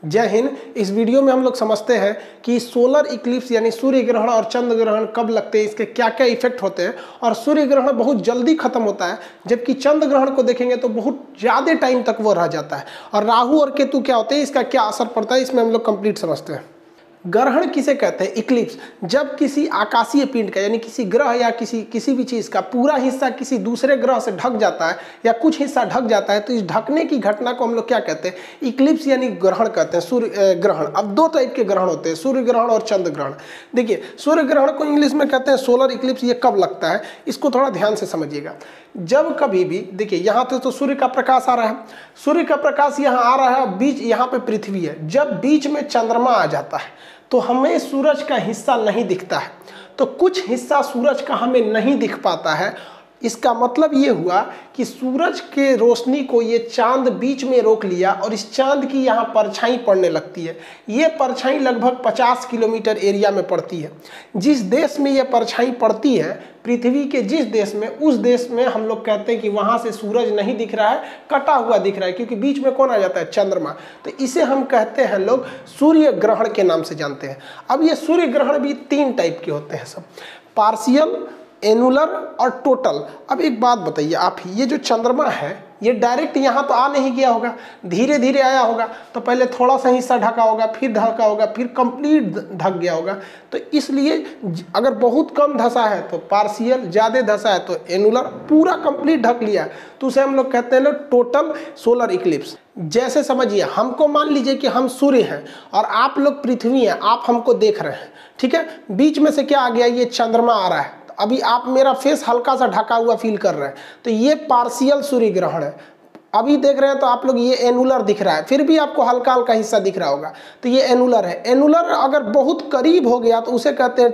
जय हिंद। इस वीडियो में हम लोग समझते हैं कि सोलर इक्लिप्स यानी सूर्य ग्रहण और चंद्र ग्रहण कब लगते हैं, इसके क्या क्या इफेक्ट होते हैं। और सूर्य ग्रहण बहुत जल्दी खत्म होता है, जबकि चंद्र ग्रहण को देखेंगे तो बहुत ज़्यादा टाइम तक वो रह जाता है। और राहु और केतु क्या होते हैं, इसका क्या असर पड़ता है, इसमें हम लोग कंप्लीट समझते हैं। ग्रहण किसे कहते हैं? इक्लिप्स। जब किसी आकाशीय पिंड का यानी किसी ग्रह या किसी भी चीज़ का पूरा हिस्सा किसी दूसरे ग्रह से ढक जाता है या कुछ हिस्सा ढक जाता है, तो इस ढकने की घटना को हम लोग क्या कहते हैं? इक्लिप्स यानी ग्रहण कहते हैं, सूर्य ग्रहण। अब दो टाइप के ग्रहण होते हैं, सूर्य ग्रहण और चंद्र ग्रहण। देखिए, सूर्य ग्रहण को इंग्लिश में कहते हैं सोलर इक्लिप्स। ये कब लगता है, इसको थोड़ा ध्यान से समझिएगा। जब कभी भी देखिए, यहाँ तो सूर्य का प्रकाश आ रहा है, सूर्य का प्रकाश यहाँ आ रहा है, बीच यहाँ पे पृथ्वी है। जब बीच में चंद्रमा आ जाता है तो हमें सूरज का हिस्सा नहीं दिखता है, तो कुछ हिस्सा सूरज का हमें नहीं दिख पाता है। इसका मतलब ये हुआ कि सूरज के रोशनी को ये चांद बीच में रोक लिया और इस चांद की यहाँ परछाई पड़ने लगती है। ये परछाई लगभग 50 किलोमीटर एरिया में पड़ती है। जिस देश में ये परछाई पड़ती है, पृथ्वी के जिस देश में, उस देश में हम लोग कहते हैं कि वहाँ से सूरज नहीं दिख रहा है, कटा हुआ दिख रहा है, क्योंकि बीच में कौन आ जाता है? चंद्रमा। तो इसे हम कहते हैं लोग सूर्य ग्रहण के नाम से जानते हैं। अब ये सूर्य ग्रहण भी 3 टाइप के होते हैं सब, पार्शियल, एनुलर और टोटल। अब एक बात बताइए आप, ये जो चंद्रमा है ये डायरेक्ट यहाँ तो आ नहीं गया होगा, धीरे धीरे आया होगा। तो पहले थोड़ा सा हिस्सा ढका होगा, फिर ढका होगा, फिर कंप्लीट ढक गया होगा। तो इसलिए अगर बहुत कम धसा है तो पार्शियल, ज़्यादा धसा है तो एनुलर, पूरा कंप्लीट ढक लिया तो उसे हम लोग कहते हैं ना टोटल सोलर इक्लिप्स। जैसे समझिए, हमको मान लीजिए कि हम सूर्य हैं और आप लोग पृथ्वी हैं, आप हमको देख रहे हैं, ठीक है। बीच में से क्या आ गया? ये चंद्रमा आ रहा है। अभी आप मेरा फेस हल्का सा ढका हुआ फील कर रहे हैं, तो ये पार्शियल सूर्य ग्रहण है। अभी देख रहे हैं तो आप लोग ये एनुलर दिख रहा है, फिर भी आपको हल्का हल्का हिस्सा दिख रहा होगा, तो ये एनुलर है। एनुलर अगर बहुत करीब हो गया तो उसे कहते हैं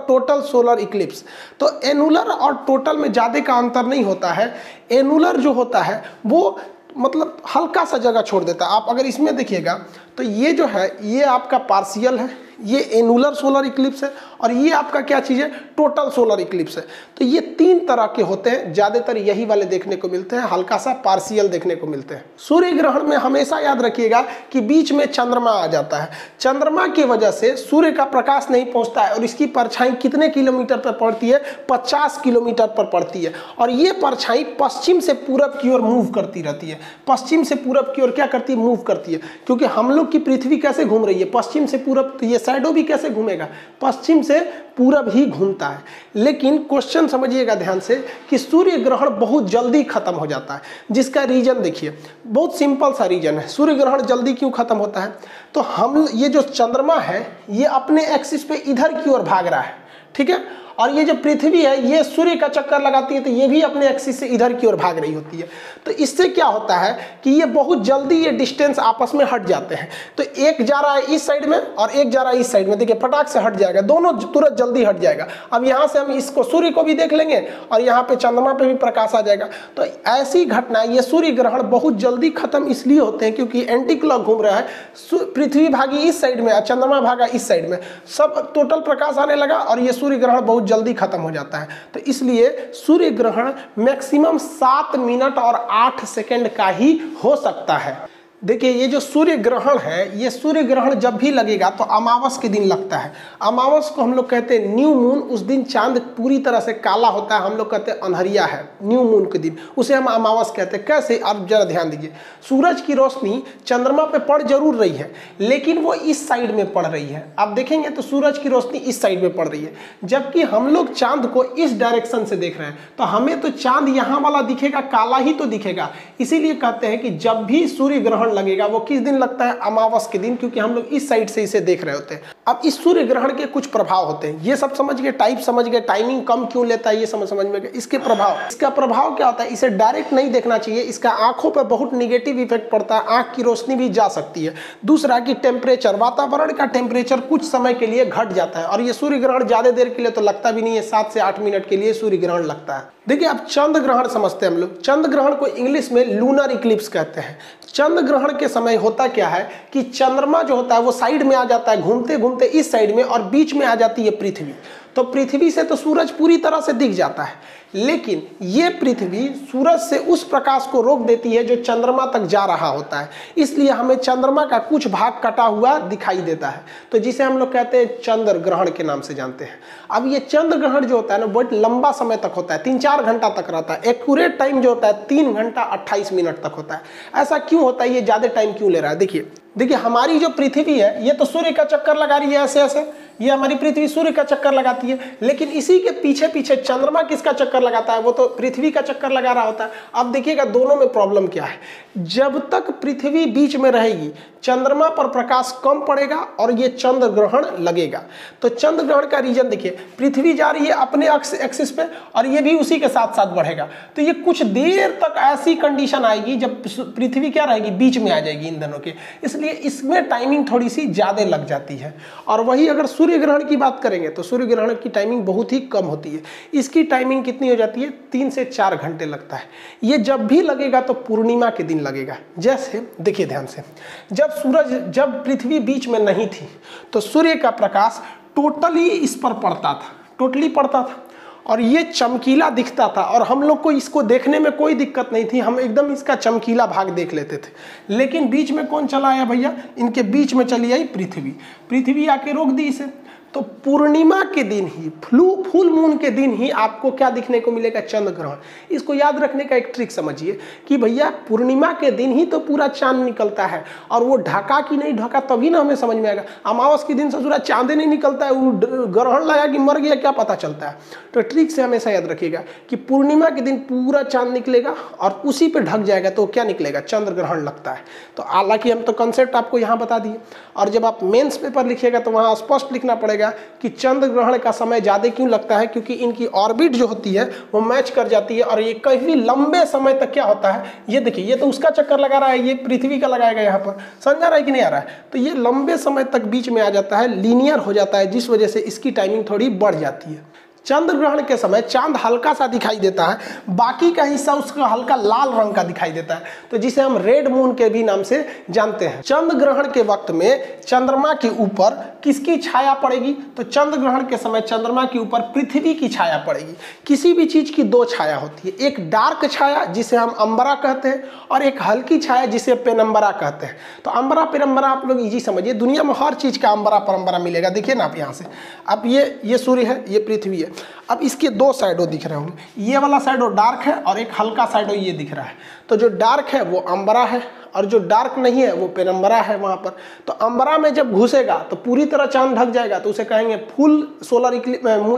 टोटल सोलर इक्लिप्स। तो एनुलर और टोटल में ज़्यादा का अंतर नहीं होता है। एनुलर जो होता है वो मतलब हल्का सा जगह छोड़ देता है। आप अगर इसमें देखिएगा तो ये जो है ये आपका पार्शियल है, ये एनुलर सोलर इक्लिप्स है, और ये आपका क्या चीज़ है? टोटल सोलर इक्लिप्स है। तो ये 3 तरह के होते हैं, ज़्यादातर यही वाले देखने को मिलते हैं, हल्का सा पार्शियल देखने को मिलते हैं। सूर्य ग्रहण में हमेशा याद रखिएगा कि बीच में चंद्रमा आ जाता है। चंद्रमा की वजह से सूर्य का प्रकाश नहीं पहुंचता है और इसकी परछाई कितने किलोमीटर पर पड़ती है? 50 किलोमीटर पर पड़ती है। और ये परछाई पश्चिम से पूरब की ओर मूव करती रहती है। पश्चिम से पूरब की ओर क्या करती है? मूव करती है। क्योंकि हम लोग की पृथ्वी कैसे घूम रही है? पश्चिम से पूरब। तो ये शैडो भी कैसे घूमेगा? पश्चिम से पूरब ही घूमता है। लेकिन क्वेश्चन समझिएगा ध्यान से कि सूर्य ग्रहण बहुत जल्दी खत्म हो जाता है, जिसका रीजन देखिए, बहुत सिंपल सा रीजन है। सूर्य ग्रहण जल्दी क्यों खत्म होता है? तो हम ये जो चंद्रमा है ये अपने एक्सिस पे इधर की ओर भाग रहा है, ठीक है। और ये जो पृथ्वी है ये सूर्य का चक्कर लगाती है, तो ये भी अपने एक्सिस से इधर की ओर भाग रही होती है। तो इससे क्या होता है कि ये बहुत जल्दी ये डिस्टेंस आपस में हट जाते हैं। तो एक जा रहा है इस साइड में और एक जा रहा है इस साइड में, देखिए फटाक से हट जाएगा, दोनों तुरंत जल्दी हट जाएगा। अब यहाँ से हम इसको सूर्य को भी देख लेंगे और यहाँ पे चंद्रमा पे भी प्रकाश आ जाएगा। तो ऐसी घटना, ये सूर्य ग्रहण बहुत जल्दी खत्म इसलिए होते हैं क्योंकि एंटी क्लॉक घूम रहा है, पृथ्वी भागी इस साइड में और चंद्रमा भागा इस साइड में, सब टोटल प्रकाश आने लगा और ये सूर्य ग्रहण बहुत जल्दी खत्म हो जाता है। तो इसलिए सूर्य ग्रहण मैक्सिमम 7 मिनट और 8 सेकंड का ही हो सकता है। देखिए, ये जो सूर्य ग्रहण है, ये सूर्य ग्रहण जब भी लगेगा तो अमावस के दिन लगता है। अमावस को हम लोग कहते हैं न्यू मून। उस दिन चांद पूरी तरह से काला होता है, हम लोग कहते हैं अनहरिया है न्यू मून के दिन, उसे हम अमावस कहते हैं। कैसे? आप जरा ध्यान दीजिए, सूरज की रोशनी चंद्रमा पे पड़ जरूर रही है, लेकिन वो इस साइड में पड़ रही है। आप देखेंगे तो सूरज की रोशनी इस साइड में पड़ रही है, जबकि हम लोग चांद को इस डायरेक्शन से देख रहे हैं। तो हमें तो चांद यहाँ वाला दिखेगा, काला ही तो दिखेगा। इसीलिए कहते हैं कि जब भी सूर्य ग्रहण लगेगा वो किस दिन लगता है? अमावस के दिन, क्योंकि हम लोग इस साइड से इसे देख रहे होते हैं। अब इस सूर्य ग्रहण के कुछ प्रभाव होते हैं, ये सब समझ गए, टाइप समझ गए, टाइमिंग कम क्यों लेता है ये समझ में गए। इसके प्रभाव, इसका प्रभाव क्या होता है? इसे डायरेक्ट नहीं देखना चाहिए, इसका आंखों पर बहुत निगेटिव इफेक्ट पड़ता है, आंख की रोशनी भी जा सकती है। दूसरा कि टेम्परेचर, वातावरण का टेम्परेचर कुछ समय के लिए घट जाता है। और ये सूर्य ग्रहण ज्यादा देर के लिए तो लगता भी नहीं है, 7 से 8 मिनट के लिए सूर्य ग्रहण लगता है। देखिए, अब चंद्र ग्रहण समझते हैं हम लोग। चंद्र ग्रहण को इंग्लिश में लूनर इक्लिप्स कहते हैं। चंद्र ग्रहण के समय होता क्या है कि चंद्रमा जो होता है वो साइड में आ जाता है, घूमते घूमते इस साइड में, और बीच में आ जाती है पृथ्वी। तो पृथ्वी से तो सूरज पूरी तरह से दिख जाता है, लेकिन ये पृथ्वी सूरज से उस प्रकाश को रोक देती है जो चंद्रमा तक जा रहा होता है, इसलिए हमें चंद्रमा का कुछ भाग कटा हुआ दिखाई देता है, तो जिसे हम लोग कहते हैं चंद्र ग्रहण के नाम से जानते हैं। अब ये चंद्र ग्रहण जो होता है ना बहुत लंबा समय तक होता है, 3-4 घंटा तक रहता है। एक्यूरेट टाइम जो होता है 3 घंटा 28 मिनट तक होता है। ऐसा क्यों होता है, ये ज्यादा टाइम क्यों ले रहा है? देखिए हमारी जो पृथ्वी है ये तो सूर्य का चक्कर लगा रही है ऐसे ऐसे, ये हमारी पृथ्वी सूर्य का चक्कर लगाती है, लेकिन इसी के पीछे पीछे चंद्रमा किसका चक्कर लगाता है? वो तो पृथ्वी का चक्कर लगा रहा होता है। अब देखिएगा दोनों में प्रॉब्लम क्या है, जब तक पृथ्वी बीच में रहेगी चंद्रमा पर प्रकाश कम पड़ेगा और ये चंद्र ग्रहण लगेगा। तो चंद्र ग्रहण का रीजन देखिए, पृथ्वी जा रही है अपने एक्सिस पे और ये भी उसी के साथ साथ बढ़ेगा, तो ये कुछ देर तक ऐसी कंडीशन आएगी जब पृथ्वी क्या रहेगी, बीच में आ जाएगी इन दोनों के, इसलिए इसमें टाइमिंग थोड़ी सी ज्यादा लग जाती है। और वही अगर सूर्य ग्रहण की बात करेंगे तो सूर्य ग्रहण की टाइमिंग बहुत ही कम होती है, इसकी टाइमिंग कितनी हो जाती है, 3 से 4 घंटे लगता है। ये जब भी लगेगा तो पूर्णिमा के दिन लगेगा। जैसे देखिए ध्यान से, जब पृथ्वी बीच में नहीं थी तो सूर्य का प्रकाश टोटली इस पर पड़ता था, टोटली पड़ता था और ये चमकीला दिखता था और हम लोग को इसको देखने में कोई दिक्कत नहीं थी, हम एकदम इसका चमकीला भाग देख लेते थे। लेकिन बीच में कौन चला आया भैया, इनके बीच में चली आई पृथ्वी आके रोक दी इसे। तो पूर्णिमा के दिन ही, फुल मून के दिन ही आपको क्या दिखने को मिलेगा, चंद्र ग्रहण। इसको याद रखने का एक ट्रिक समझिए कि भैया पूर्णिमा के दिन ही तो पूरा चांद निकलता है, और वो ढका कि नहीं ढका तभी ना हमें समझ में आएगा। अमावस के दिन ससुरा चांद नहीं निकलता है, वो ग्रहण लगा कि मर गया क्या पता चलता है। तो ट्रिक से हमेशा याद रखिएगा कि पूर्णिमा के दिन पूरा चांद निकलेगा और उसी पे ढक जाएगा तो क्या निकलेगा, चंद्र ग्रहण लगता है। तो हालांकि हम तो कंसेप्ट आपको यहाँ बता दिए, और जब आप मेंस पेपर लिखिएगा तो वहाँ स्पष्ट लिखना पड़ेगा कि चंद्र ग्रहण का समय ज्यादा क्यों लगता है, क्योंकि इनकी ऑर्बिट जो होती है वो मैच कर जाती है और ये कहीं लंबे समय तक क्या होता है, ये देखिए ये तो उसका चक्कर लगा रहा है, ये पृथ्वी का लगाएगा यहाँ पर, समझा रहा है कि नहीं आ रहा है। तो ये लंबे समय तक बीच में आ जाता है, लीनियर हो जाता है, जिस वजह से इसकी टाइमिंग थोड़ी बढ़ जाती है। चंद्र ग्रहण के समय चांद हल्का सा दिखाई देता है, बाकी का हिस्सा उसका हल्का लाल रंग का दिखाई देता है, तो जिसे हम रेड मून के भी नाम से जानते हैं। चंद्र ग्रहण के वक्त में चंद्रमा के ऊपर किसकी छाया पड़ेगी, तो चंद्र ग्रहण के समय चंद्रमा के ऊपर पृथ्वी की छाया पड़ेगी। किसी भी चीज की 2 छाया होती है, एक डार्क छाया जिसे हम अंबरा कहते हैं और एक हल्की छाया जिसे पेनम्बरा कहते हैं। तो अंबरा पेनम्बरा आप लोग इजी समझिए, दुनिया में हर चीज का अंबरा परम्बरा मिलेगा। देखिए ना आप यहाँ से, अब ये सूर्य है, ये पृथ्वी है, अब इसके 2 साइडों दिख रहे होंगे, ये वाला साइडो डार्क है और एक हल्का साइडो ये दिख रहा है। तो जो डार्क है वो अंबरा है और जो डार्क नहीं है वो पेनम्बरा है वहाँ पर। तो अंबरा में जब घुसेगा तो पूरी तरह चांद ढक जाएगा, तो उसे कहेंगे फुल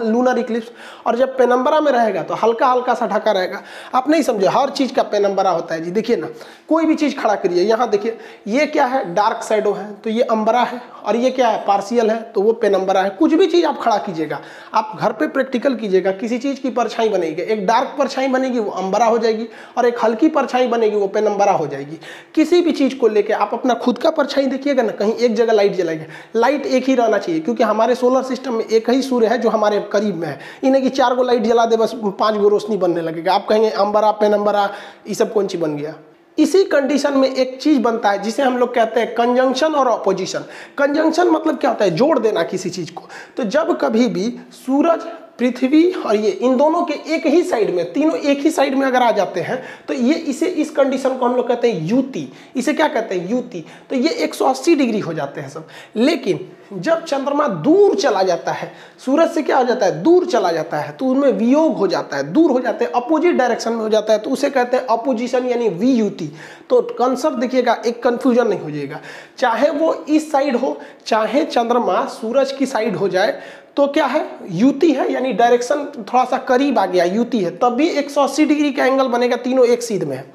लूनर इक्लिप्स, और जब पेनम्बरा में रहेगा तो हल्का हल्का सा ढका रहेगा। आप नहीं समझे, हर चीज़ का पेनम्बरा होता है जी। देखिए ना, कोई भी चीज़ खड़ा करिए, यहाँ देखिए ये क्या है, डार्क साइडो है तो ये अंबरा है, और ये क्या है, पार्शियल है तो वो पेनम्बरा है। कुछ भी चीज़ आप खड़ा कीजिएगा, आप घर पे प्रैक्टिकल कीजिएगा, किसी चीज़ की परछाई बनेगी, एक डार्क परछाई बनेगी वो अंबरा हो जाएगी, और एक हल्की परछाई बनेगी वो पेनम्बरा हो जाएगी। किसी भी चीज़ को लेके आप अपना खुद का परछाई देखिएगा ना, कहीं एक जगह लाइट जलाएगा, लाइट एक ही रहना चाहिए, क्योंकि हमारे सोलर सिस्टम में एक ही सूर्य है जो हमारे करीब में है। इन्हें कि 4 गो लाइट जला दे बस 5 गो रोशनी बनने लगेगा, आप कहेंगे अंबरा पेनम्बरा ये सब कौन सी बन गया। इसी कंडीशन में एक चीज बनता है जिसे हम लोग कहते हैं कंजंक्शन और ऑपोजिशन। कंजंक्शन मतलब क्या होता है, जोड़ देना किसी चीज को। तो जब कभी भी सूरज, पृथ्वी और ये इन दोनों के एक ही साइड में, तीनों एक ही साइड में अगर आ जाते हैं तो ये इस कंडीशन को हम लोग कहते हैं युति। इसे क्या कहते हैं, युति। तो ये 180 डिग्री हो जाते हैं सब। लेकिन जब चंद्रमा दूर चला जाता है, सूरज से क्या हो जाता है, दूर चला जाता है, तो उनमें वियोग हो जाता है, दूर हो जाते हैं, अपोजिट डायरेक्शन में हो जाता है, तो उसे कहते हैं अपोजिशन यानी वियुति। तो कंसेप्ट देखिएगा, एक कंफ्यूजन नहीं हो जाएगा, चाहे वो इस साइड हो चाहे चंद्रमा सूरज की साइड हो जाए तो क्या है, युति है, यानी डायरेक्शन थोड़ा सा करीब आ गया, युति है, तब भी 180 डिग्री का एंगल बनेगा, तीनों एक सीध में है।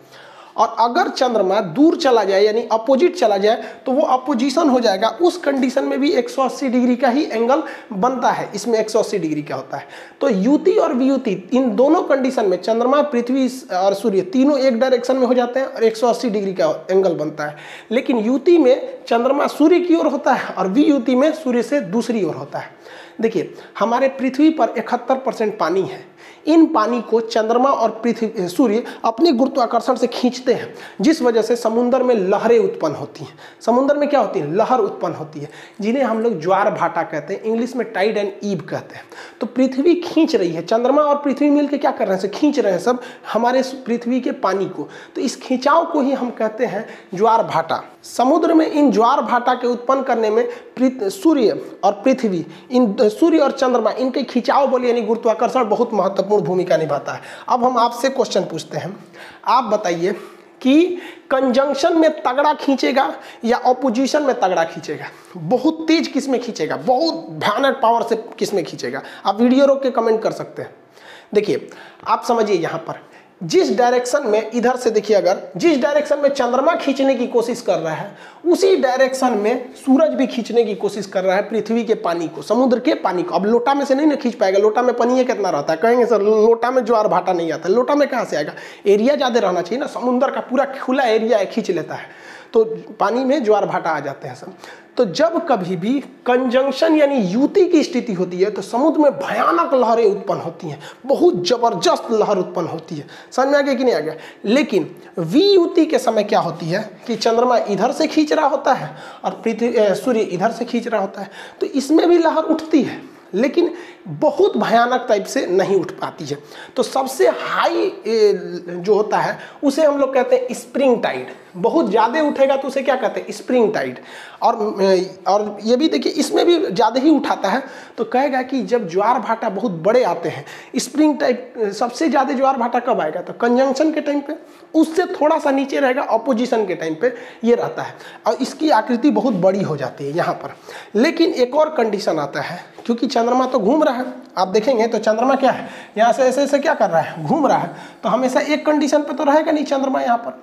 और अगर चंद्रमा दूर चला जाए यानी अपोजिट चला जाए तो वो अपोजिशन हो जाएगा, उस कंडीशन में भी 180 डिग्री का ही एंगल बनता है, इसमें 180 डिग्री का होता है। तो युति और वियुति इन दोनों कंडीशन में चंद्रमा, पृथ्वी और सूर्य तीनों एक डायरेक्शन में हो जाते हैं और 180 डिग्री का एंगल बनता है। लेकिन युति में चंद्रमा सूर्य की ओर होता है और वियुति में सूर्य से दूसरी ओर होता है। देखिए हमारे पृथ्वी पर 71% पानी है, इन पानी को चंद्रमा और पृथ्वी सूर्य अपने गुरुत्वाकर्षण से खींचते हैं, जिस वजह से समुद्र में लहरें उत्पन्न होती हैं। समुद्र में क्या होती है? लहर उत्पन्न होती है, जिन्हें हम लोग ज्वार भाटा कहते हैं, इंग्लिश में टाइड एंड ईव कहते हैं। तो पृथ्वी खींच रही है, चंद्रमा और पृथ्वी मिलकर क्या कर रहे हैं? खींच रहे हैं सब हमारे पृथ्वी के पानी को। तो इस खिंचाव को ही हम कहते हैं ज्वार भाटा। समुद्र में इन ज्वार भाटा के उत्पन्न करने में सूर्य और पृथ्वी, इन सूर्य और चंद्रमा, इनके खिंचाव बल यानी गुरुत्वाकर्षण बहुत महत्वपूर्ण भूमिका निभाता है। अब हम आपसे क्वेश्चन पूछते हैं, आप बताइए कि कंजंक्शन में तगड़ा खींचेगा या ऑपोजिशन में तगड़ा खींचेगा? बहुत तेज किस में खींचेगा? बहुत भयानक पावर से किस में खींचेगा? आप वीडियो रोक के कमेंट कर सकते हैं। देखिए आप समझिए, यहाँ पर जिस डायरेक्शन में, इधर से देखिए, अगर जिस डायरेक्शन में चंद्रमा खींचने की कोशिश कर रहा है, उसी डायरेक्शन में सूरज भी खींचने की कोशिश कर रहा है पृथ्वी के पानी को, समुद्र के पानी को। अब लोटा में से नहीं ना खींच पाएगा, लोटा में पानी कितना रहता है? कहेंगे सर लोटा में ज्वार भाटा नहीं आता। लोटा में कहाँ से आएगा? एरिया ज़्यादा रहना चाहिए ना, समुद्र का पूरा खुला एरिया है, खींच लेता है, तो पानी में ज्वार भाटा आ जाते हैं सब। तो जब कभी भी कंजंक्शन यानी युति की स्थिति होती है तो समुद्र में भयानक लहरें उत्पन्न होती हैं, बहुत जबरदस्त लहर उत्पन्न होती है। समझ में आ गया कि नहीं आ गया? लेकिन वियुति के समय क्या होती है कि चंद्रमा इधर से खींच रहा होता है और सूर्य इधर से खींच रहा होता है, तो इसमें भी लहर उठती है, लेकिन बहुत भयानक टाइप से नहीं उठ पाती है। तो सबसे हाई जो होता है उसे हम लोग कहते हैं स्प्रिंग टाइड। बहुत ज़्यादा उठेगा तो उसे क्या कहते हैं? Spring tide. और ये भी देखिए, इसमें भी ज़्यादा ही उठाता है तो कहेगा कि जब ज्वार भाटा बहुत बड़े आते हैं, स्प्रिंग टाइप सबसे ज़्यादा ज्वार भाटा कब आएगा? तो कंजंक्शन के टाइम पे, उससे थोड़ा सा नीचे रहेगा ऑपोजिशन के टाइम पे ये रहता है, और इसकी आकृति बहुत बड़ी हो जाती है यहाँ पर। लेकिन एक और कंडीशन आता है, क्योंकि चंद्रमा तो घूम रहा है, आप देखेंगे तो चंद्रमा क्या है, यहाँ से ऐसे ऐसे क्या कर रहा है? घूम रहा है, तो हमेशा एक कंडीशन पे तो रहेगा नहीं चंद्रमा यहाँ पर।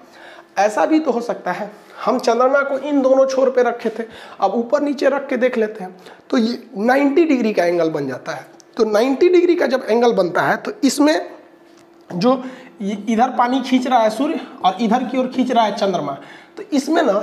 ऐसा भी तो हो सकता है हम चंद्रमा को इन दोनों छोर पे रखे थे, अब ऊपर नीचे रख के देख लेते हैं तो ये 90 डिग्री का एंगल बन जाता है। तो 90 डिग्री का जब एंगल बनता है तो इसमें जो इधर पानी खींच रहा है सूर्य और इधर की ओर खींच रहा है चंद्रमा, तो इसमें ना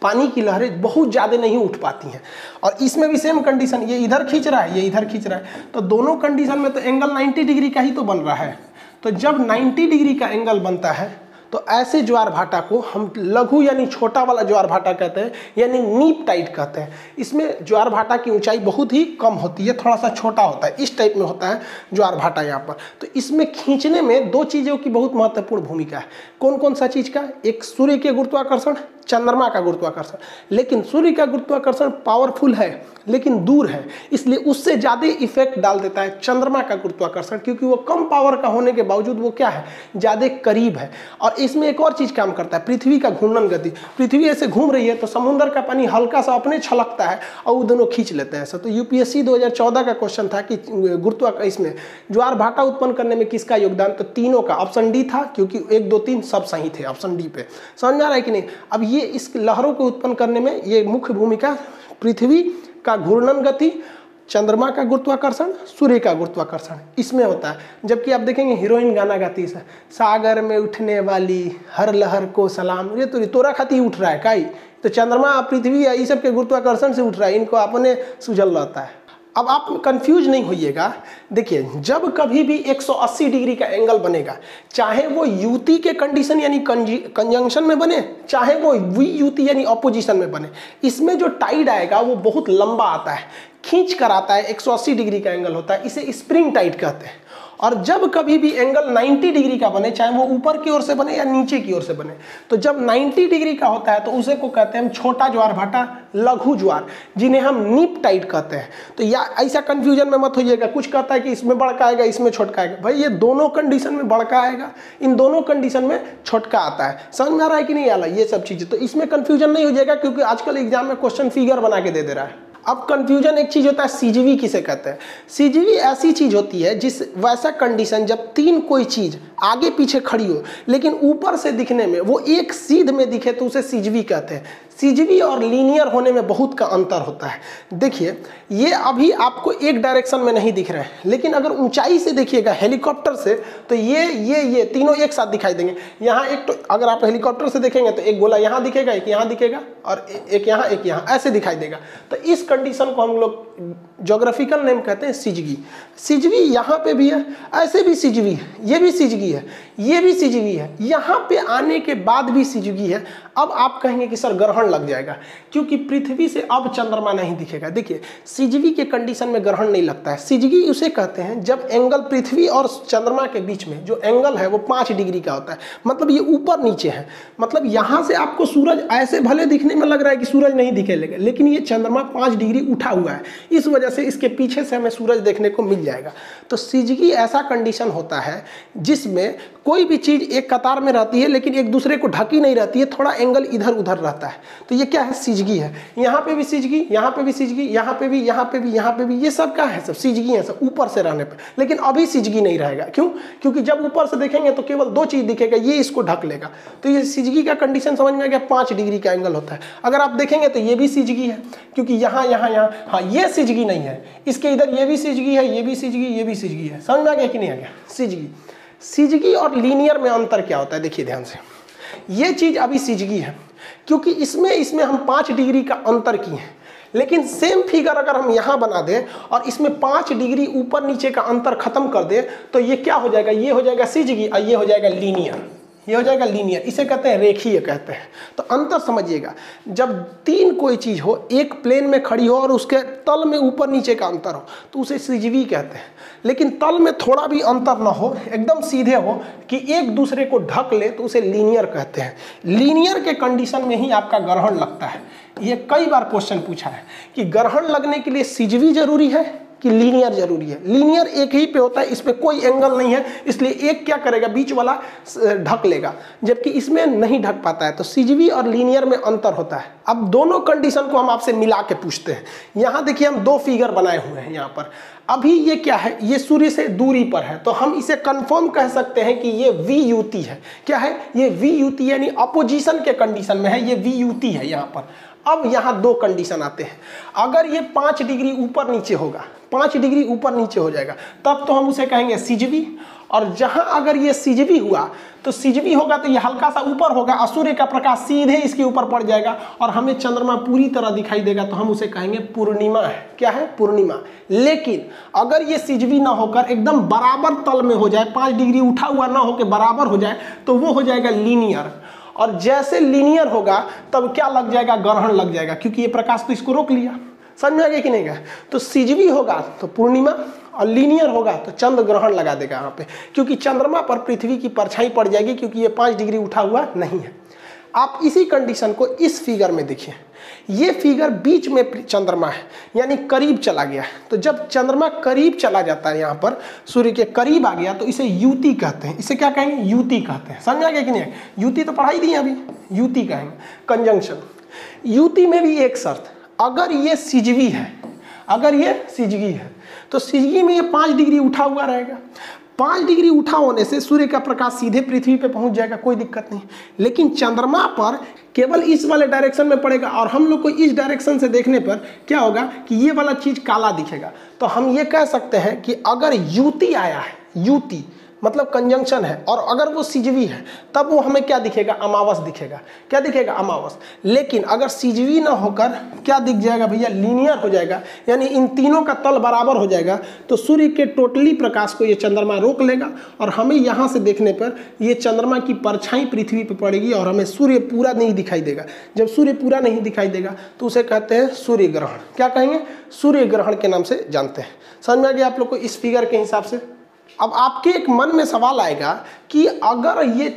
पानी की लहरें बहुत ज़्यादा नहीं उठ पाती हैं। और इसमें भी सेम कंडीशन, ये इधर खींच रहा है, ये इधर खींच रहा है, तो दोनों कंडीशन में तो एंगल 90 डिग्री का ही तो बन रहा है। तो जब 90 डिग्री का एंगल बनता है तो ऐसे ज्वार भाटा को हम लघु यानी छोटा वाला ज्वार भाटा कहते हैं, यानी नीप टाइड कहते हैं। इसमें ज्वार भाटा की ऊंचाई बहुत ही कम होती है, थोड़ा सा छोटा होता है, इस टाइप में होता है ज्वार भाटा यहाँ पर। तो इसमें खींचने में दो चीज़ों की बहुत महत्वपूर्ण भूमिका है। कौन कौन सा चीज़ का? एक सूर्य के गुरुत्वाकर्षण, चंद्रमा का गुरुत्वाकर्षण। लेकिन सूर्य का गुरुत्वाकर्षण पावरफुल है लेकिन दूर है, इसलिए उससे ज़्यादा इफेक्ट डाल देता है चंद्रमा का गुरुत्वाकर्षण, क्योंकि वो कम पावर का होने के बावजूद वो क्या है? ज़्यादा करीब है। और इसमें एक और चीज़ काम करता है, पृथ्वी का घूर्णन गति। पृथ्वी ऐसे घूम रही है तो समुद्र का पानी हल्का सा अपने छलकता है और वो दोनों खींच लेते हैं। तो यूपीएससी 2014 का क्वेश्चन था कि इसमें ज्वार भाटा उत्पन्न करने में किसका योगदान? तो तीनों का। ऑप्शन डी था, क्योंकि 1, 2, 3 सब सही थे ऑप्शन डी पे। समझ में आ रहा है कि नहीं? अब ये इस लहरों को उत्पन्न करने में ये मुख्य भूमिका पृथ्वी का घूर्णन गति, चंद्रमा का गुरुत्वाकर्षण, सूर्य का गुरुत्वाकर्षण इसमें होता है। जबकि आप देखेंगे हीरोइन गाना गाती है, सागर में उठने वाली हर लहर को सलाम, ये तो तोरा खाती उठ रहा है काई, तो चंद्रमा पृथ्वी या ये सब के गुरुत्वाकर्षण से उठ रहा है, इनको अपने सुझल रहता है। अब आप कंफ्यूज नहीं होइएगा। देखिए, जब कभी भी 180 डिग्री का एंगल बनेगा, चाहे वो युति के कंडीशन यानी कंजंक्शन में बने, चाहे वो वियुति यानी ऑपोजिशन में बने, इसमें जो टाइड आएगा वो बहुत लंबा आता है, खींच कर आता है, 180 डिग्री का एंगल होता है, इसे स्प्रिंग टाइड कहते हैं। और जब कभी भी एंगल 90 डिग्री का बने, चाहे वो ऊपर की ओर से बने या नीचे की ओर से बने, तो जब 90 डिग्री का होता है तो उसे को कहते हैं हम छोटा ज्वार भाटा, लघु ज्वार, जिन्हें हम नीप टाइड कहते हैं। तो या ऐसा कंफ्यूजन में मत होइएगा, कुछ कहता है कि इसमें बड़का आएगा इसमें छोटका आएगा। भाई ये दोनों कंडीशन में बड़का आएगा, इन दोनों कंडीशन में छोटका आता है। समझ में आ रहा है कि नहीं आ रहा? ये सब चीज़ें, तो इसमें कंफ्यूजन नहीं हो जाएगा, क्योंकि आजकल एग्जाम में क्वेश्चन फिगर बना के दे रहा है। अब कंफ्यूजन एक चीज होता है, सीजीवी किसे कहते हैं? सीजीवी ऐसी चीज होती है जिस वैसा कंडीशन जब तीन कोई चीज आगे पीछे खड़ी हो लेकिन ऊपर से दिखने में वो एक सीध में दिखे तो उसे सीजीवी कहते हैं। सीजीवी और लीनियर होने में बहुत का अंतर होता है। देखिए ये अभी आपको एक डायरेक्शन में नहीं दिख रहे हैं, लेकिन अगर ऊंचाई से देखिएगा हेलीकॉप्टर से तो ये तीनों एक साथ दिखाई देंगे। यहाँ एक तो अगर आप हेलीकॉप्टर से देखेंगे तो एक गोला यहाँ दिखेगा, एक यहाँ दिखेगा और एक यहाँ ऐसे दिखाई देगा। तो इस कंडीशन को हम लोग ज्योग्राफिकल नेम कहते हैं सिजगी। सिजवी यहाँ पे भी है, ऐसे भी सिजवी है, ये भी सिजगी है, ये भी सिजवी है, यहाँ पे आने के बाद भी सिजगी है। अब आप कहेंगे कि सर ग्रहण लग जाएगा क्योंकि पृथ्वी से अब चंद्रमा नहीं दिखेगा। देखिए सिजवी के कंडीशन में ग्रहण नहीं लगता है। सिजगी उसे कहते हैं जब एंगल पृथ्वी और चंद्रमा के बीच में जो एंगल है वो 5 डिग्री का होता है, मतलब ये ऊपर नीचे है। मतलब यहाँ से आपको सूरज ऐसे भले दिखने में लग रहा है कि सूरज नहीं दिखेगा, लेकिन ये चंद्रमा 5 डिग्री उठा हुआ है, इस वजह से इसके पीछे से हमें सूरज देखने को मिल जाएगा। तो सिजगी ऐसा कंडीशन होता है जिसमें कोई भी चीज़ एक कतार में रहती है लेकिन एक दूसरे को ढकी नहीं रहती है, थोड़ा एंगल इधर उधर रहता है। तो ये क्या है? सिजगी है। यहाँ पे भी सिजगी, यहाँ पे भी सिजगी, यहाँ पे भी, यहाँ पे भी, यहाँ पे भी, ये सब क्या है? सब सिजगी है, सब ऊपर से रहने पे। लेकिन अभी सिजगी नहीं रहेगा। क्यों? क्योंकि जब ऊपर से देखेंगे तो केवल 2 चीज़ दिखेगा, ये इसको ढक लेगा। तो ये सिजगी का कंडीशन समझ में आ गया, 5 डिग्री का एंगल होता है। अगर आप देखेंगे तो ये भी सिजगी है क्योंकि यहाँ यहाँ यहाँ, हाँ ये सिजगी नहीं है, इसके इधर ये भी सिजगी है, ये भी सिजगी, ये भी सिजगी है। समझ में आ गया कि नहीं आ गया? सिजगी। सिजगी और लीनियर में अंतर क्या होता है? देखिए ध्यान से, ये चीज़ अभी सिजगी है क्योंकि इसमें हम 5 डिग्री का अंतर किए हैं। लेकिन सेम फिगर अगर हम यहाँ बना दें और इसमें 5 डिग्री ऊपर नीचे का अंतर खत्म कर दें तो ये क्या हो जाएगा? ये हो जाएगा सिजगी और ये हो जाएगा लीनियर। ये हो जाएगा लीनियर, इसे कहते हैं रेखीय कहते हैं। तो अंतर समझिएगा, जब 3 कोई चीज़ हो, एक प्लेन में खड़ी हो और उसके तल में ऊपर नीचे का अंतर हो तो उसे सिजवी कहते हैं। लेकिन तल में थोड़ा भी अंतर ना हो, एकदम सीधे हो कि एक दूसरे को ढक ले तो उसे लीनियर कहते हैं। लीनियर के कंडीशन में ही आपका ग्रहण लगता है। ये कई बार क्वेश्चन पूछा है कि ग्रहण लगने के लिए सिजवी जरूरी है कि लीनियर जरूरी है। लीनियर एक ही पे होता है, इसमें कोई एंगल नहीं है, इसलिए एक क्या करेगा? बीच वाला ढक लेगा, जबकि इसमें नहीं ढक पाता है। तो सिजवी और लीनियर में अंतर होता है। अब दोनों कंडीशन को हम आपसे मिला के पूछते हैं। यहाँ देखिए हम 2 फिगर बनाए हुए हैं यहाँ पर। अभी ये क्या है? ये सूर्य से दूरी पर है, तो हम इसे कंफर्म कह सकते हैं कि ये VUT है। क्या है? ये VUT यानी अपोजिशन के कंडीशन में है, ये VUT है यहाँ पर। अब यहाँ 2 कंडीशन आते हैं। अगर ये 5 डिग्री ऊपर नीचे होगा, 5 डिग्री ऊपर नीचे हो जाएगा, तब तो हम उसे कहेंगे सिजवी। और जहाँ अगर ये सिजवी हुआ तो सिजवी होगा तो ये हल्का सा ऊपर होगा और सूर्य का प्रकाश सीधे इसके ऊपर पड़ जाएगा और हमें चंद्रमा पूरी तरह दिखाई देगा, तो हम उसे कहेंगे पूर्णिमा है। क्या है? पूर्णिमा। लेकिन अगर ये सिजवी ना होकर एकदम बराबर तल में हो जाए, 5 डिग्री उठा हुआ ना होकर बराबर हो जाए, तो वो हो जाएगा लीनियर। और जैसे लीनियर होगा तब क्या लग जाएगा? ग्रहण लग जाएगा, क्योंकि ये प्रकाश तो इसको रोक लिया। समझ आ गया कि नहीं गया? तो सिजवी होगा तो पूर्णिमा और लीनियर होगा तो चंद्र ग्रहण लगा देगा यहाँ पे, क्योंकि चंद्रमा पर पृथ्वी की परछाई पड़ जाएगी, क्योंकि ये 5 डिग्री उठा हुआ नहीं है। आप इसी कंडीशन को इस फिगर में देखिए। ये फिगर बीच में चंद्रमा है, यानी करीब चला गया। तो जब चंद्रमा करीब चला जाता है, यहाँ पर सूर्य के करीब आ गया, तो इसे युति कहते हैं। इसे क्या कहेंगे? युति कहते हैं। समझ आ गया कि नहीं? युति तो पढ़ाई दी है अभी, युति कहेंगे, कंजंक्शन। युति में भी एक शर्त, अगर ये सिजवी है, अगर ये सिजगी है तो सिजगी में ये 5 डिग्री उठा हुआ रहेगा। 5 डिग्री उठा होने से सूर्य का प्रकाश सीधे पृथ्वी पे पहुंच जाएगा, कोई दिक्कत नहीं। लेकिन चंद्रमा पर केवल इस वाले डायरेक्शन में पड़ेगा और हम लोग को इस डायरेक्शन से देखने पर क्या होगा कि ये वाला चीज काला दिखेगा। तो हम ये कह सकते हैं कि अगर युति आया है, युति मतलब कंजंक्शन है, और अगर वो सिजवी है तब वो हमें क्या दिखेगा? अमावस दिखेगा। क्या दिखेगा? अमावस। लेकिन अगर सिजवी ना होकर क्या दिख जाएगा भैया? लीनियर हो जाएगा, यानी इन तीनों का तल बराबर हो जाएगा, तो सूर्य के टोटली प्रकाश को ये चंद्रमा रोक लेगा और हमें यहाँ से देखने पर ये चंद्रमा की परछाई पृथ्वी पर पड़ेगी और हमें सूर्य पूरा नहीं दिखाई देगा। जब सूर्य पूरा नहीं दिखाई देगा तो उसे कहते हैं सूर्य ग्रहण। क्या कहेंगे? सूर्य ग्रहण के नाम से जानते हैं। समझ में आ गया आप लोग को इस फिगर के हिसाब से? अब आपके एक मन में सवाल आएगा कि अगर ये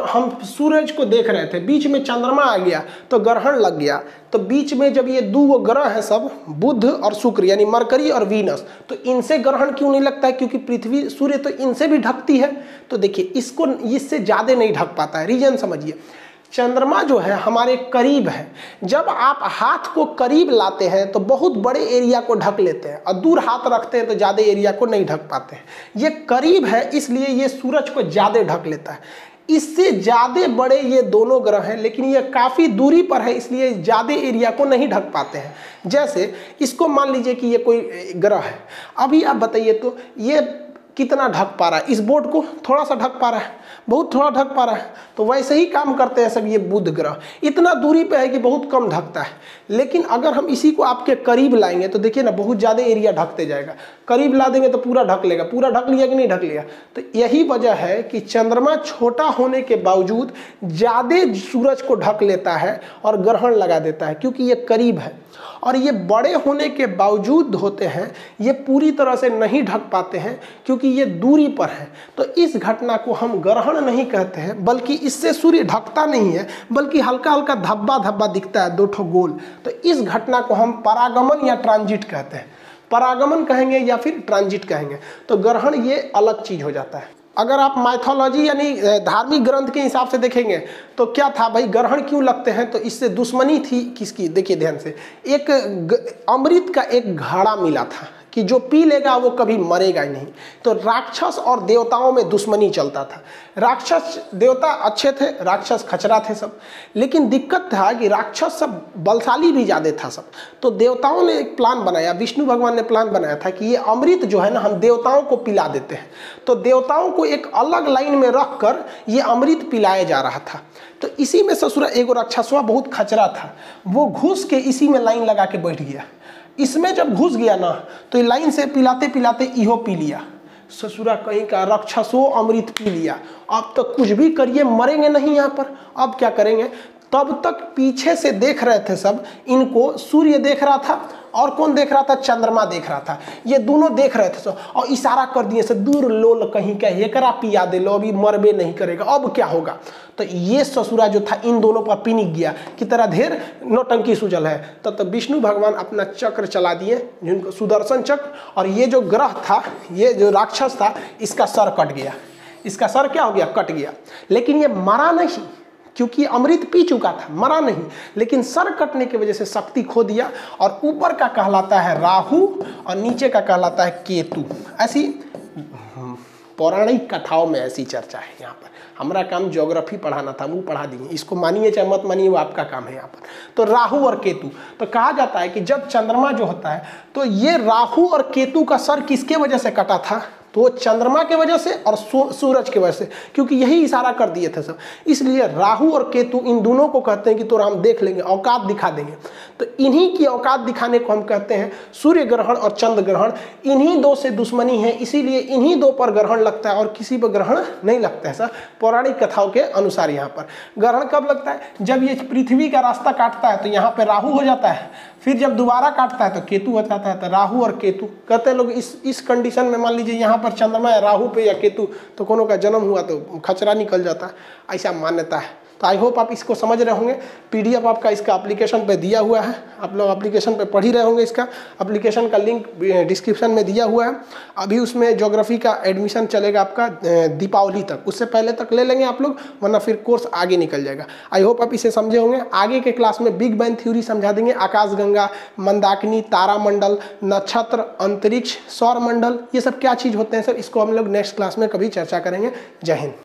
हम सूरज को देख रहे थे, बीच में चंद्रमा आ गया तो ग्रहण लग गया, तो बीच में जब ये 2 ग्रह है सब, बुध और शुक्र यानी मरकरी और वीनस, तो इनसे ग्रहण क्यों नहीं लगता है? क्योंकि पृथ्वी, सूर्य तो इनसे भी ढकती है। तो देखिए इसको इससे ज़्यादा नहीं ढक पाता है। रीजन समझिए, चंद्रमा जो है हमारे करीब है। जब आप हाथ को करीब लाते हैं तो बहुत बड़े एरिया को ढक लेते हैं, और दूर हाथ रखते हैं तो ज़्यादा एरिया को नहीं ढक पाते हैं। ये करीब है इसलिए ये सूरज को ज़्यादा ढक लेता है। इससे ज़्यादा बड़े ये दोनों ग्रह हैं, लेकिन ये काफ़ी दूरी पर है, इसलिए ज़्यादा एरिया को नहीं ढक पाते हैं। जैसे इसको मान लीजिए कि ये कोई ग्रह है, अभी आप बताइए तो ये कितना ढक पा रहा है, इस बोर्ड को थोड़ा सा ढक पा रहा है, बहुत थोड़ा ढक पा रहा है। तो वैसे ही काम करते हैं सब ये बुध ग्रह, इतना दूरी पे है कि बहुत कम ढकता है। लेकिन अगर हम इसी को आपके करीब लाएंगे तो देखिए ना, बहुत ज़्यादा एरिया ढकते जाएगा। करीब ला देंगे तो पूरा ढक लेगा, पूरा ढक लिया कि नहीं ढक लिया। तो यही वजह है कि चंद्रमा छोटा होने के बावजूद ज़्यादा सूरज को ढक लेता है और ग्रहण लगा देता है, क्योंकि ये करीब है। और ये बड़े होने के बावजूद होते हैं, ये पूरी तरह से नहीं ढक पाते हैं क्योंकि ये दूरी पर है। तो इस घटना को हम ग्रहण नहीं कहते हैं, बल्कि इससे सूर्य ढकता नहीं है, बल्कि हल्का हल्का धब्बा धब्बा दिखता है, दो ठो गोल। तो इस घटना को हम परागमन या ट्रांजिट कहते हैं। परागमन कहेंगे या फिर ट्रांजिट कहेंगे। तो ग्रहण ये अलग चीज हो जाता है। अगर आप माइथोलॉजी यानी धार्मिक ग्रंथ के हिसाब से देखेंगे तो क्या था भाई, ग्रहण क्यों लगते हैं, तो इससे दुश्मनी थी किसकी, देखिए ध्यान से। एक अमृत का एक घड़ा मिला था कि जो पी लेगा वो कभी मरेगा ही नहीं। तो राक्षस और देवताओं में दुश्मनी चलता था। राक्षस देवता अच्छे थे, राक्षस खचरा थे सब। लेकिन दिक्कत था कि राक्षस सब बलशाली भी ज़्यादा था सब। तो देवताओं ने एक प्लान बनाया, विष्णु भगवान ने प्लान बनाया था कि ये अमृत जो है ना, हम देवताओं को पिला देते हैं। तो देवताओं को एक अलग लाइन में रख कर ये अमृत पिलाया जा रहा था। तो इसी में ससुरा एगो राक्षसवा बहुत खचरा था, वो घुस के इसी में लाइन लगा के बैठ गया। इसमें जब घुस गया ना, तो लाइन से पिलाते पिलाते इहो पी लिया। ससुरा कहीं का राक्षसो अमृत पी लिया। अब तक कुछ भी करिए मरेंगे नहीं यहाँ पर। अब क्या करेंगे, तब तक पीछे से देख रहे थे सब इनको। सूर्य देख रहा था और कौन देख रहा था, चंद्रमा देख रहा था। ये दोनों देख रहे थे सब और इशारा कर दिए से, दूर लोल कहीं का एकरा पिया दे लो, अभी मरबे नहीं करेगा, अब क्या होगा। तो ये ससुरा जो था इन दोनों पर पिनिक गया कि तेरा ढेर नौटंकी सूझल है। तब तो विष्णु भगवान अपना चक्र चला दिए, जिनको सुदर्शन चक्र। और ये जो ग्रह था, ये जो राक्षस था, इसका सर कट गया। इसका सर क्या हो गया, कट गया। लेकिन ये मरा नहीं, क्योंकि अमृत पी चुका था, मरा नहीं। लेकिन सर कटने की वजह से शक्ति खो दिया। और ऊपर का कहलाता है राहु और नीचे का कहलाता है केतु। ऐसी पौराणिक कथाओं में ऐसी चर्चा है। यहाँ पर हमारा काम ज्योग्राफी पढ़ाना था, वो पढ़ा दिए। इसको मानिए चाहे मत मानिए, वो आपका काम है यहाँ पर। तो राहु और केतु, तो कहा जाता है कि जब चंद्रमा जो होता है, तो ये राहु और केतु का सर किसके वजह से कटा था, तो चंद्रमा के वजह से और सूरज के वजह से, क्योंकि यही इशारा कर दिए थे सब। इसलिए राहु और केतु इन दोनों को कहते हैं कि तो हम देख लेंगे, औकात दिखा देंगे। तो इन्हीं की औकात दिखाने को हम कहते हैं सूर्य ग्रहण और चंद्र ग्रहण। इन्हीं दो से दुश्मनी है, इसीलिए इन्हीं दो पर ग्रहण लगता है और किसी पर ग्रहण नहीं लगता है। सर पौराणिक कथाओं के अनुसार यहाँ पर ग्रहण कब लगता है, जब ये पृथ्वी का रास्ता काटता है तो यहाँ पे राहु हो जाता है, फिर जब दोबारा काटता है तो केतु हो जाता है। तो राहु और केतु कहते हैं लोग। इस कंडीशन में मान लीजिए यहाँ पर चंद्रमा है, राहु पे या केतु, तो कोनो का जन्म हुआ तो खचरा निकल जाता है, ऐसा मान्यता है। तो आई होप आप इसको समझ रहे होंगे। PDF आपका इसका एप्लीकेशन पे दिया हुआ है, आप लोग एप्लीकेशन पे पढ़ ही रहे होंगे। इसका एप्लीकेशन का लिंक डिस्क्रिप्शन में दिया हुआ है। अभी उसमें ज्योग्राफी का एडमिशन चलेगा आपका दीपावली तक, उससे पहले तक ले लेंगे आप लोग, वरना फिर कोर्स आगे निकल जाएगा। आई होप आप इसे समझे होंगे। आगे के क्लास में बिग बैंग थ्योरी समझा देंगे, आकाशगंगा, मंदाकिनी, तारामंडल, नक्षत्र, अंतरिक्ष, सौर मंडल, ये सब क्या चीज़ होते हैं सर, इसको हम लोग नेक्स्ट क्लास में कभी चर्चा करेंगे। जय हिंद।